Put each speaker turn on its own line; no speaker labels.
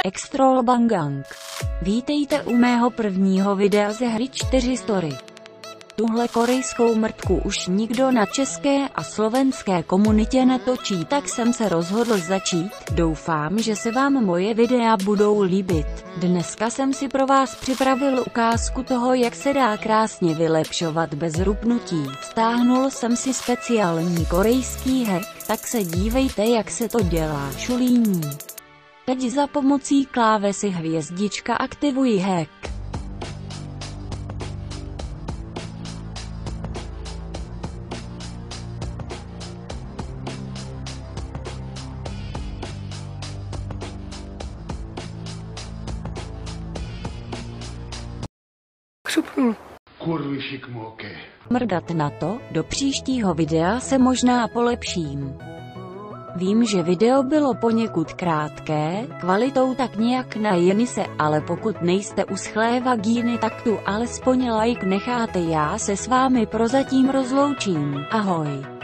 Extrolbangang. Vítejte u mého prvního videa ze hry 4 Story. Tuhle korejskou mrtku už nikdo na české a slovenské komunitě netočí, tak jsem se rozhodl začít. Doufám, že se vám moje videa budou líbit. Dneska jsem si pro vás připravil ukázku toho, jak se dá krásně vylepšovat bez rupnutí. Stáhnul jsem si speciální korejský hack, tak se dívejte, jak se to dělá. Šulíní. Teď za pomocí klávesy hvězdička aktivuji hack.
Kurvy šikmóke.
Mrdat na to, do příštího videa se možná polepším. Vím, že video bylo poněkud krátké, kvalitou tak nějak na jeny se, ale pokud nejste uschlé vagíny, tak tu alespoň like necháte. Já se s vámi prozatím rozloučím. Ahoj.